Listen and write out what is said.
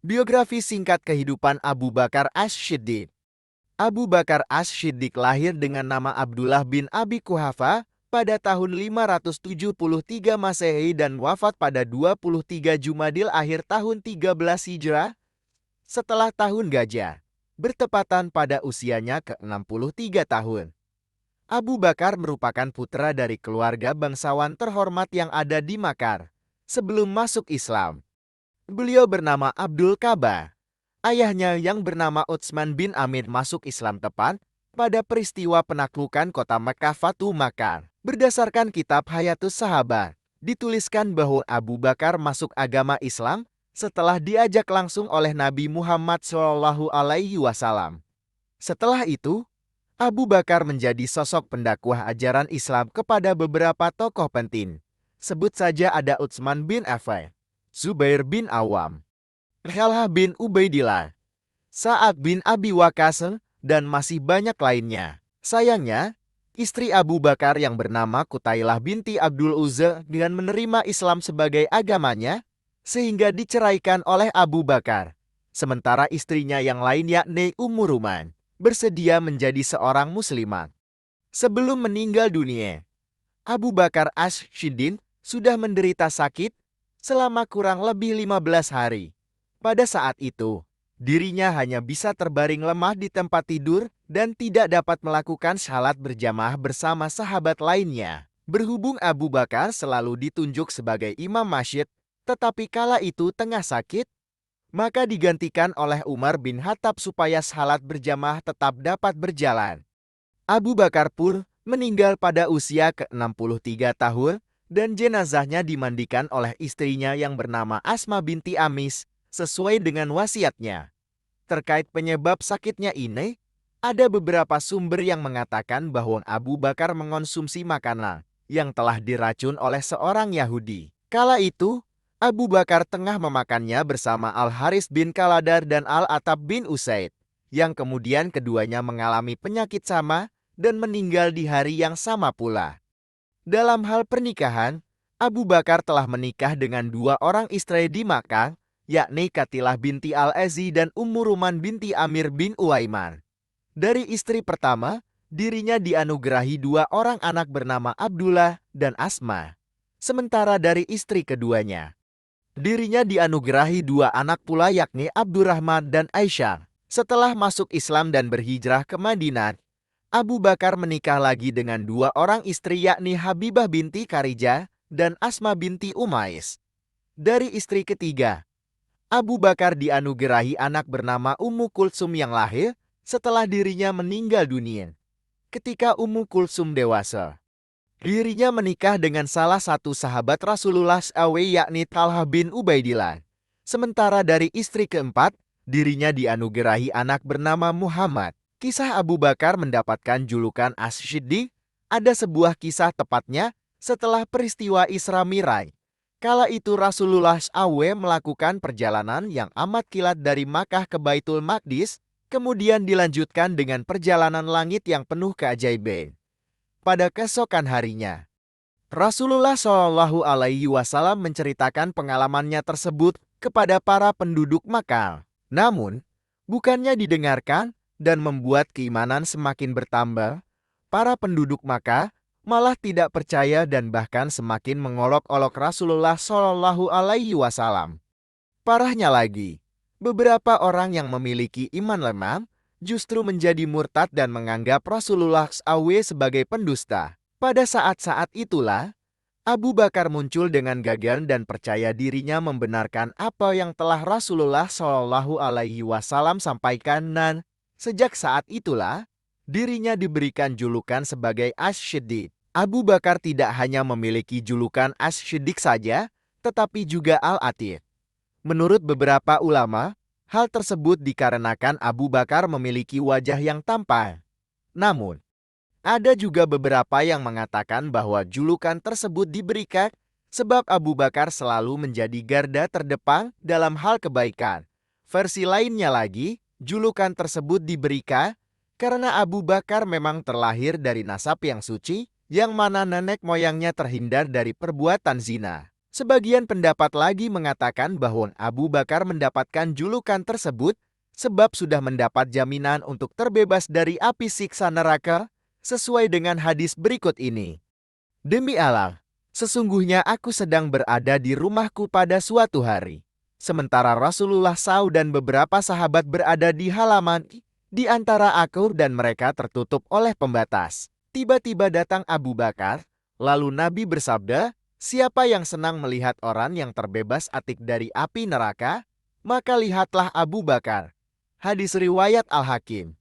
Biografi singkat kehidupan Abu Bakar Ash-Shiddiq. Abu Bakar Ash-Shiddiq lahir dengan nama Abdullah bin Abi Quhafa pada tahun 573 Masehi dan wafat pada 23 Jumadil akhir tahun 13 Hijrah setelah tahun gajah, bertepatan pada usianya ke-63 tahun. Abu Bakar merupakan putra dari keluarga bangsawan terhormat yang ada di Makar sebelum masuk Islam. Beliau bernama Abdul Ka'bah. Ayahnya yang bernama Utsman bin Amir masuk Islam tepat pada peristiwa penaklukan kota Makkah Fatu Makkah. Berdasarkan kitab Hayatus Sahabat, dituliskan bahwa Abu Bakar masuk agama Islam setelah diajak langsung oleh Nabi Muhammad SAW. Setelah itu, Abu Bakar menjadi sosok pendakwah ajaran Islam kepada beberapa tokoh penting. Sebut saja ada Utsman bin Affan, Zubair bin Awam, Talhah bin Ubaidillah, Sa'ad bin Abi Waqqas, dan masih banyak lainnya. Sayangnya, istri Abu Bakar yang bernama Qutailah binti Abdul Uzza dengan menerima Islam sebagai agamanya, sehingga diceraikan oleh Abu Bakar. Sementara istrinya yang lain yakni Ummu Ruman, bersedia menjadi seorang muslimat. Sebelum meninggal dunia, Abu Bakar Ash-Shiddiq sudah menderita sakit selama kurang lebih 15 hari. Pada saat itu, dirinya hanya bisa terbaring lemah di tempat tidur dan tidak dapat melakukan salat berjamaah bersama sahabat lainnya. Berhubung Abu Bakar selalu ditunjuk sebagai imam masjid, tetapi kala itu tengah sakit, maka digantikan oleh Umar bin Khattab supaya salat berjamaah tetap dapat berjalan. Abu Bakar pun meninggal pada usia ke-63 tahun dan jenazahnya dimandikan oleh istrinya yang bernama Asma binti Amis sesuai dengan wasiatnya. Terkait penyebab sakitnya ini, ada beberapa sumber yang mengatakan bahwa Abu Bakar mengonsumsi makanan yang telah diracun oleh seorang Yahudi. Kala itu, Abu Bakar tengah memakannya bersama Al-Haris bin Kaladar dan Al-Atab bin Usaid, yang kemudian keduanya mengalami penyakit sama dan meninggal di hari yang sama pula. Dalam hal pernikahan, Abu Bakar telah menikah dengan dua orang istri di Makkah, yakni Qatilah binti Al-Azi dan Ummu Ruman binti Amir bin Uwaiman. Dari istri pertama, dirinya dianugerahi dua orang anak bernama Abdullah dan Asma. Sementara dari istri keduanya, dirinya dianugerahi dua anak pula yakni Abdurrahman dan Aisyah. Setelah masuk Islam dan berhijrah ke Madinah, Abu Bakar menikah lagi dengan dua orang istri yakni Habibah binti Kharijah dan Asma binti Umais. Dari istri ketiga, Abu Bakar dianugerahi anak bernama Ummu Kulsum yang lahir setelah dirinya meninggal dunia. Ketika Ummu Kulsum dewasa, dirinya menikah dengan salah satu sahabat Rasulullah SAW yakni Talhah bin Ubaidillah. Sementara dari istri keempat, dirinya dianugerahi anak bernama Muhammad. Kisah Abu Bakar mendapatkan julukan Ash-Shiddiq ada sebuah kisah tepatnya setelah peristiwa Isra Mi'raj. Kala itu Rasulullah SAW melakukan perjalanan yang amat kilat dari Makkah ke Baitul Maqdis, kemudian dilanjutkan dengan perjalanan langit yang penuh keajaiban. Pada keesokan harinya, Rasulullah SAW menceritakan pengalamannya tersebut kepada para penduduk Makkah. Namun, bukannya didengarkan dan membuat keimanan semakin bertambah, para penduduk Makkah malah tidak percaya dan bahkan semakin mengolok-olok Rasulullah SAW. Parahnya lagi, beberapa orang yang memiliki iman lemah justru menjadi murtad dan menganggap Rasulullah SAW sebagai pendusta. Pada saat-saat itulah, Abu Bakar muncul dengan gagah dan percaya dirinya membenarkan apa yang telah Rasulullah SAW sampaikan dan sejak saat itulah, dirinya diberikan julukan sebagai Ash-Shiddiq. Abu Bakar tidak hanya memiliki julukan Ash-Shiddiq saja, tetapi juga Al-Atiq. Menurut beberapa ulama, hal tersebut dikarenakan Abu Bakar memiliki wajah yang tampan. Namun, ada juga beberapa yang mengatakan bahwa julukan tersebut diberikan sebab Abu Bakar selalu menjadi garda terdepan dalam hal kebaikan. Versi lainnya lagi, julukan tersebut diberikan karena Abu Bakar memang terlahir dari nasab yang suci, yang mana nenek moyangnya terhindar dari perbuatan zina. Sebagian pendapat lagi mengatakan bahwa Abu Bakar mendapatkan julukan tersebut sebab sudah mendapat jaminan untuk terbebas dari api siksa neraka, sesuai dengan hadis berikut ini. Demi Allah, sesungguhnya aku sedang berada di rumahku pada suatu hari. Sementara Rasulullah SAW dan beberapa sahabat berada di halaman, di antara aku dan mereka tertutup oleh pembatas. Tiba-tiba datang Abu Bakar, lalu Nabi bersabda, "Siapa yang senang melihat orang yang terbebas atik dari api neraka, maka lihatlah Abu Bakar." Hadis riwayat Al-Hakim.